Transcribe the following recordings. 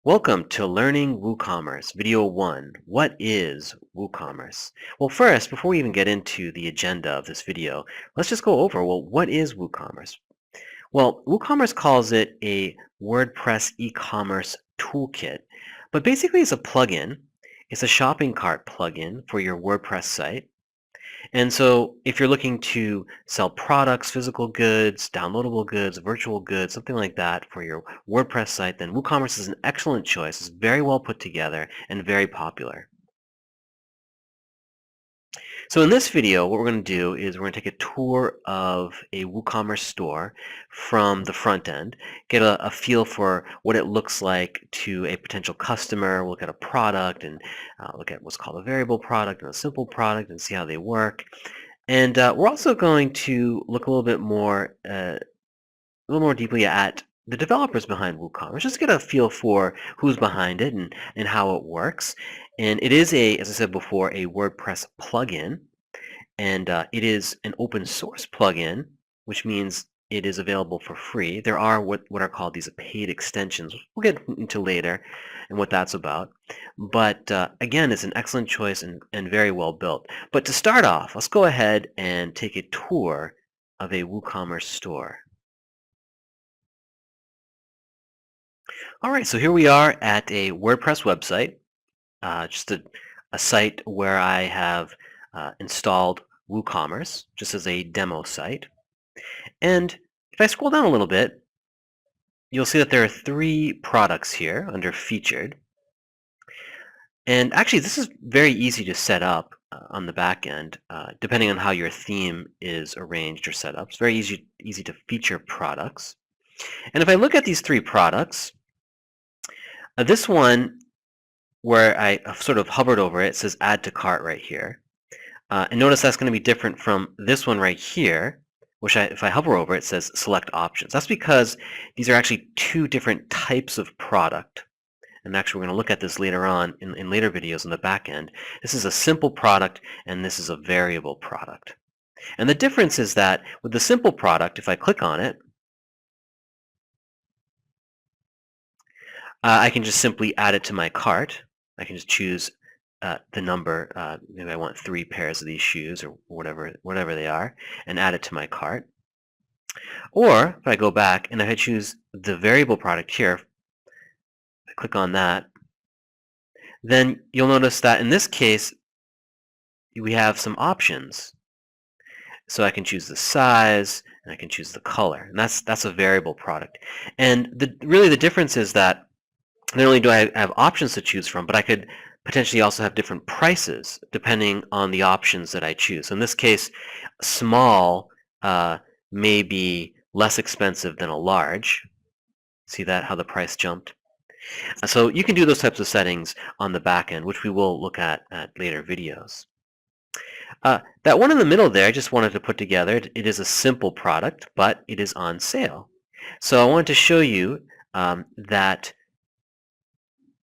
Welcome to Learning WooCommerce, Video 1. What is WooCommerce? Well, first, before we even get into the agenda of this video, let's just go over, what is WooCommerce? Well, WooCommerce calls it a WordPress e-commerce toolkit, but basically it's a plugin. It's a shopping cart plugin for your WordPress site. And so if you're looking to sell products, physical goods, downloadable goods, virtual goods, something like that for your WordPress site, then WooCommerce is an excellent choice. It's very well put together and very popular. So in this video, what we're going to do is we're going to take a tour of a WooCommerce store from the front end, get a feel for what it looks like to a potential customer, look at a product and look at what's called a variable product and a simple product and see how they work. And we're also going to look a little more deeply at the developers behind WooCommerce, just to get a feel for who's behind it and how it works. And it is as I said before, a WordPress plugin, and it is an open source plugin, which means it is available for free. There are what are called these paid extensions. We'll get into later and what that's about. But again, it's an excellent choice and very well built. But to start off, let's go ahead and take a tour of a WooCommerce store. All right, so here we are at a WordPress website, just a site where I have installed WooCommerce just as a demo site. And if I scroll down a little bit, you'll see that there are 3 products here under featured. And actually, this is very easy to set up on the back end, depending on how your theme is arranged or set up. It's very easy to feature products. And if I look at these 3 products, this one, where I sort of hovered over it, says Add to Cart right here. And notice that's going to be different from this one right here, which if I hover over it, says Select Options. That's because these are actually 2 different types of product. And actually, we're going to look at this later on in later videos on the back end. This is a simple product, and this is a variable product. And the difference is that with the simple product, if I click on it, I can just simply add it to my cart. I can just choose the number. Maybe I want 3 pairs of these shoes or whatever they are, and add it to my cart. Or if I go back and if I choose the variable product here, I click on that, then you'll notice that in this case we have some options. So I can choose the size and I can choose the color, and that's a variable product. And really the difference is that not only do I have options to choose from, but I could potentially also have different prices depending on the options that I choose. So in this case, small may be less expensive than a large. See that, how the price jumped? So you can do those types of settings on the back end, which we will look at later videos. That one in the middle there, I just wanted to put together. It is a simple product, but it is on sale. So I wanted to show you that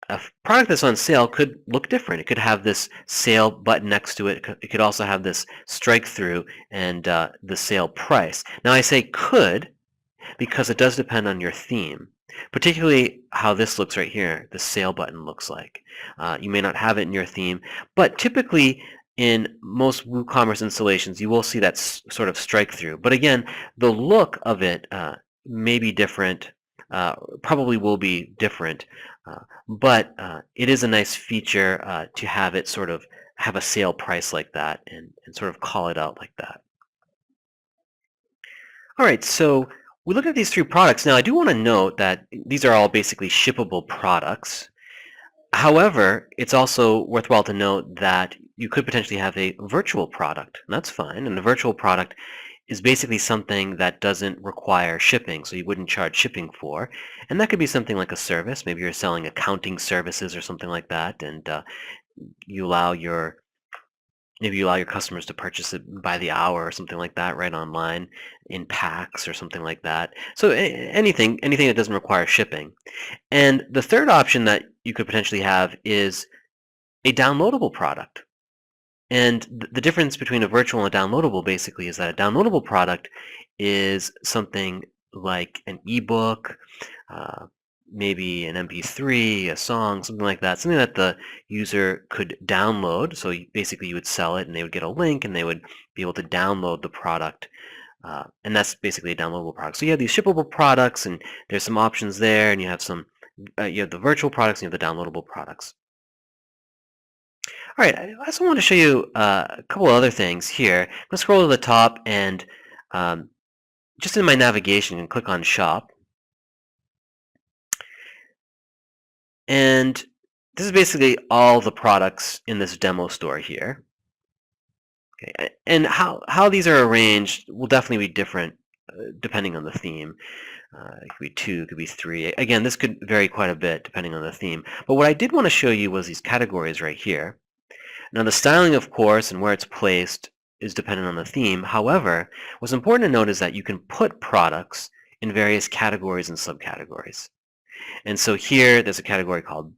a product that's on sale could look different. It could have this sale button next to it. It could also have this strike through and the sale price. Now I say could because it does depend on your theme, particularly how this looks right here, the sale button looks like. You may not have it in your theme, but typically in most WooCommerce installations you will see that sort of strike through. But again, the look of it may be different, probably will be different. But it is a nice feature to have it sort of have a sale price like that and sort of call it out like that. All right, so we look at these 3 products. Now I do want to note that these are all basically shippable products. However, it's also worthwhile to note that you could potentially have a virtual product, and that's fine. And the virtual product is basically something that doesn't require shipping, so you wouldn't charge shipping for. And that could be something like a service. Maybe you're selling accounting services or something like that, and maybe you allow your customers to purchase it by the hour or something like that right online in packs or something like that. So anything that doesn't require shipping. And the third option that you could potentially have is a downloadable product. And the difference between a virtual and a downloadable basically is that a downloadable product is something like an ebook, maybe an MP3, a song, something like that, something that the user could download. So basically you would sell it and they would get a link and they would be able to download the product. And that's basically a downloadable product. So you have these shippable products and there's some options there, and you have you have the virtual products and you have the downloadable products. All right, I also want to show you a couple other things here. I'm going to scroll to the top and um, just in my navigation and click on shop. And this is basically all the products in this demo store here. Okay, and how these are arranged will definitely be different depending on the theme. It could be 2, it could be 3. Again, this could vary quite a bit depending on the theme. But what I did want to show you was these categories right here. Now the styling, of course, and where it's placed is dependent on the theme. However, what's important to note is that you can put products in various categories and subcategories. And so here, there's a category called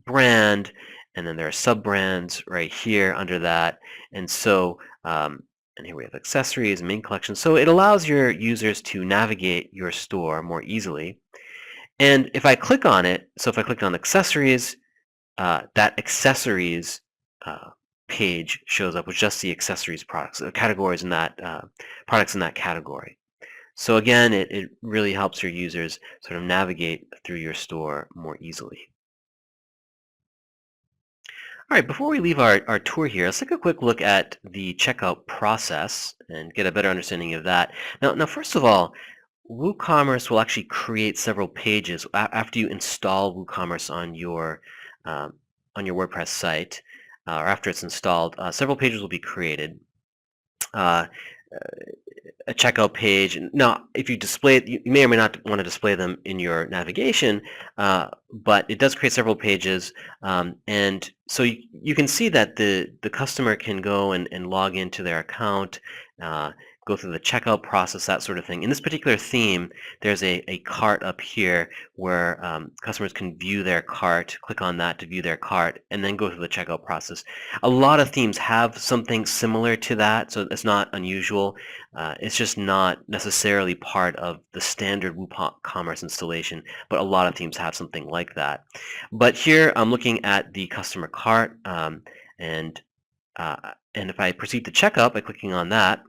brand, and then there are sub-brands right here under that. And so, and here we have accessories, main collection. So it allows your users to navigate your store more easily. And if I click on it, so if I click on accessories, that accessories page shows up with just the accessories products, categories in that products in that category. So again, it really helps your users sort of navigate through your store more easily. All right, before we leave our tour here, let's take a quick look at the checkout process and get a better understanding of that. Now first of all, Woocommerce will actually create several pages after you install Woocommerce on your WordPress site, or after it's installed. Several pages will be created. A checkout page. Now, if you display it, you may or may not want to display them in your navigation, but it does create several pages, and so you can see that the customer can go and log into their account, go through the checkout process, that sort of thing. In this particular theme, there's a cart up here where customers can view their cart, click on that to view their cart, and then go through the checkout process. A lot of themes have something similar to that, so it's not unusual. It's just not necessarily part of the standard WooCommerce installation, but a lot of themes have something like that. But here I'm looking at the customer cart, and if I proceed to checkout by clicking on that,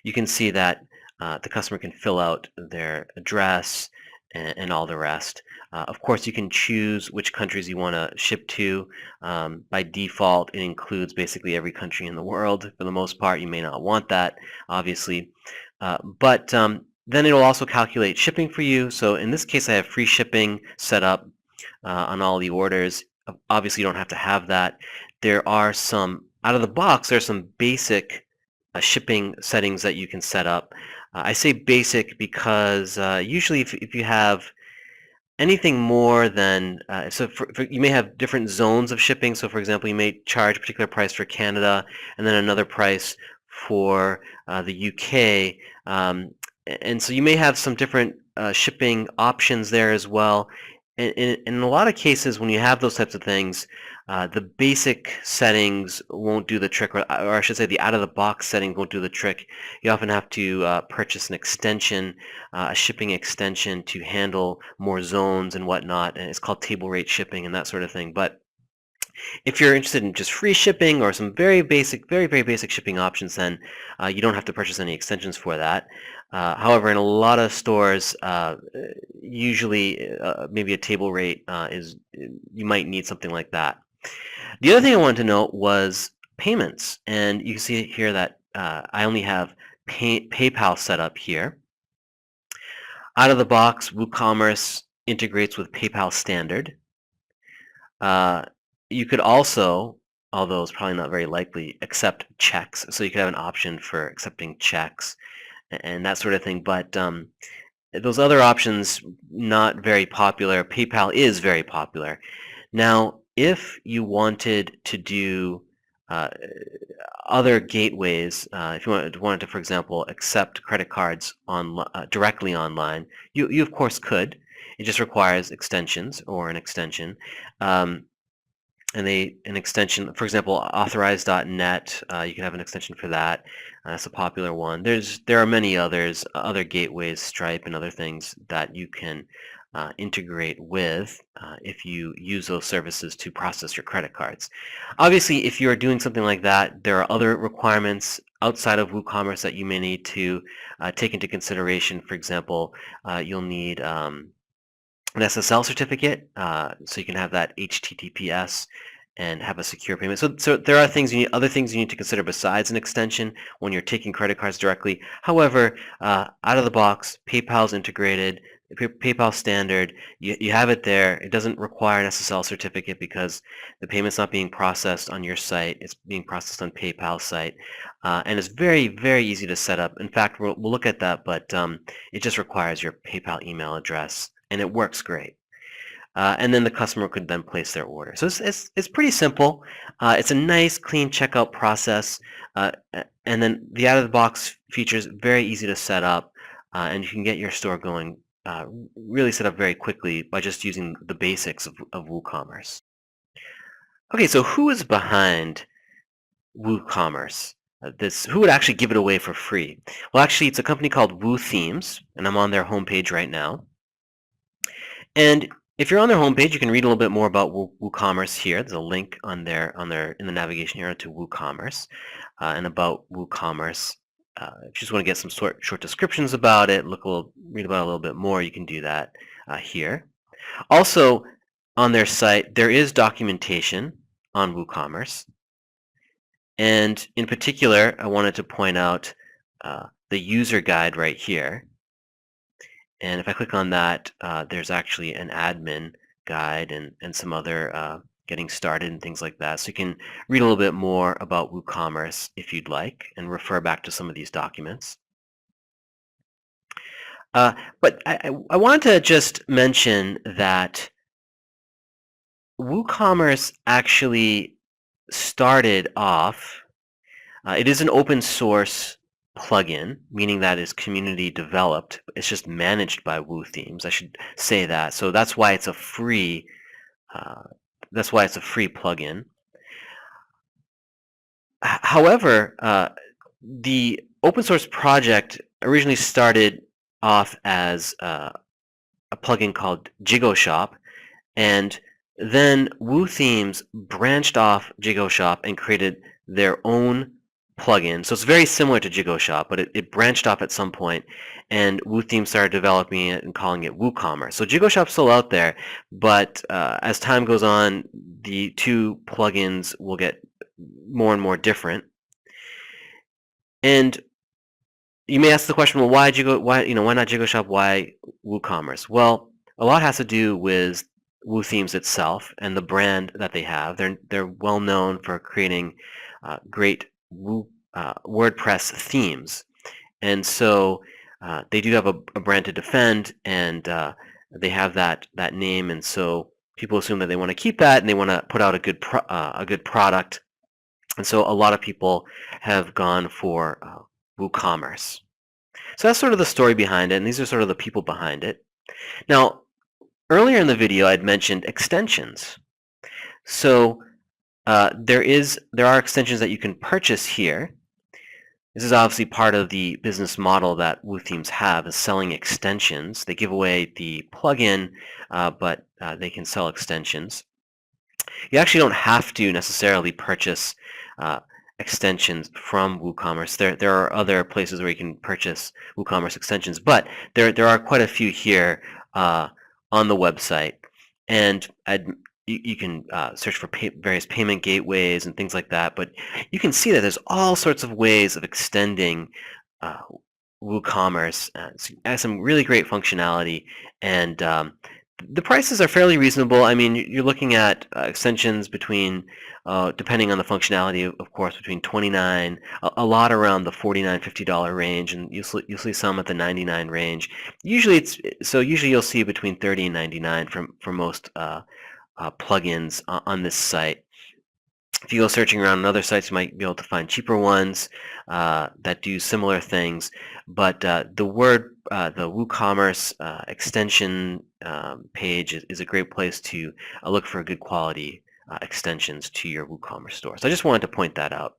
you can see that the customer can fill out their address and all the rest. Of course, you can choose which countries you want to ship to. By default, it includes basically every country in the world. For the most part, you may not want that, obviously. But then it'll also calculate shipping for you. So in this case, I have free shipping set up on all the orders. Obviously, you don't have to have that. There are some, out of the box, there's some basic shipping settings that you can set up. I say basic because usually if you have anything more than, you may have different zones of shipping. So for example, you may charge a particular price for Canada and then another price for the UK. And so you may have some different shipping options there as well. And in a lot of cases, when you have those types of things, the basic settings won't do the trick, or I should say the out-of-the-box settings won't do the trick. You often have to purchase an extension, a shipping extension to handle more zones and whatnot, and it's called table rate shipping and that sort of thing. But if you're interested in just free shipping or some very basic, very basic shipping options, then you don't have to purchase any extensions for that. However, in a lot of stores, usually maybe a table rate you might need something like that. The other thing I wanted to note was payments, and you can see here that I only have PayPal set up here. Out of the box, WooCommerce integrates with PayPal Standard. You could also, although it's probably not very likely, accept checks. So you could have an option for accepting checks and that sort of thing. But those other options, not very popular. PayPal is very popular. Now, if you wanted to do other gateways, if you wanted to, for example, accept credit cards directly online, you of course could. It just requires extensions or an extension. an extension, for example, authorize.net, you can have an extension for that. That's a popular one. There are many others, other gateways, Stripe, and other things that you can integrate with if you use those services to process your credit cards. Obviously, if you're doing something like that, there are other requirements outside of WooCommerce that you may need to take into consideration. For example, you'll need an SSL certificate, so you can have that HTTPS and have a secure payment. So there are other things you need to consider besides an extension when you're taking credit cards directly. However, out of the box, PayPal's integrated, PayPal standard. You have it there. It doesn't require an SSL certificate because the payment's not being processed on your site. It's being processed on PayPal's site, and it's very, very easy to set up. In fact, we'll look at that, but it just requires your PayPal email address, and it works great. And then the customer could then place their order. So it's pretty simple. It's a nice, clean checkout process, and then the out-of-the-box features very easy to set up, and you can get your store going really set up very quickly by just using the basics of WooCommerce. Okay, so who is behind WooCommerce? Who would actually give it away for free? Well, actually, it's a company called WooThemes, and I'm on their homepage right now. And if you're on their homepage, you can read a little bit more about WooCommerce here. There's a link in the navigation area to WooCommerce and about WooCommerce. If you just want to get some short descriptions about it, read about it a little bit more, you can do that here. Also, on their site, there is documentation on WooCommerce. And in particular, I wanted to point out the user guide right here. And if I click on that, there's actually an admin guide and some other getting started and things like that. So you can read a little bit more about WooCommerce if you'd like and refer back to some of these documents. But I wanted to just mention that WooCommerce actually started off, it is an open source plugin, meaning that it's community developed. It's just managed by WooThemes. I should say that. So that's why it's a free plugin. However, the open source project originally started off as a plugin called JigoShop, and then WooThemes branched off JigoShop and created their own plugin. So it's very similar to JigoShop, but it branched off at some point, and WooThemes started developing it and calling it WooCommerce. So JigoShop's still out there, but as time goes on, the two plugins will get more and more different. And you may ask the question, well, why not JigoShop? Why WooCommerce? Well, a lot has to do with WooThemes itself and the brand that they have. They're well known for creating great WordPress themes, and so they do have a brand to defend, and they have that name, and so people assume that they want to keep that and they want to put out a good product, and so a lot of people have gone for WooCommerce. So that's sort of the story behind it, and these are sort of the people behind it. Now, earlier in the video, I'd mentioned extensions. So there are extensions that you can purchase here. This is obviously part of the business model that WooThemes have, is selling extensions. They give away the plugin, but they can sell extensions. You actually don't have to necessarily purchase extensions from WooCommerce. There are other places where you can purchase WooCommerce extensions, but there are quite a few here on the website, and you can search for various payment gateways and things like that, but you can see that there's all sorts of ways of extending WooCommerce. It has some really great functionality, and the prices are fairly reasonable. I mean, you're looking at extensions between, depending on the functionality, of course, between $29, a lot around the $49, $50 range, and you'll see some at the $99 range. Usually you'll see between $30 and $99 for most plugins on this site. If you go searching around on other sites, you might be able to find cheaper ones that do similar things. But the WooCommerce extension page is a great place to look for a good quality extensions to your WooCommerce store. So I just wanted to point that out.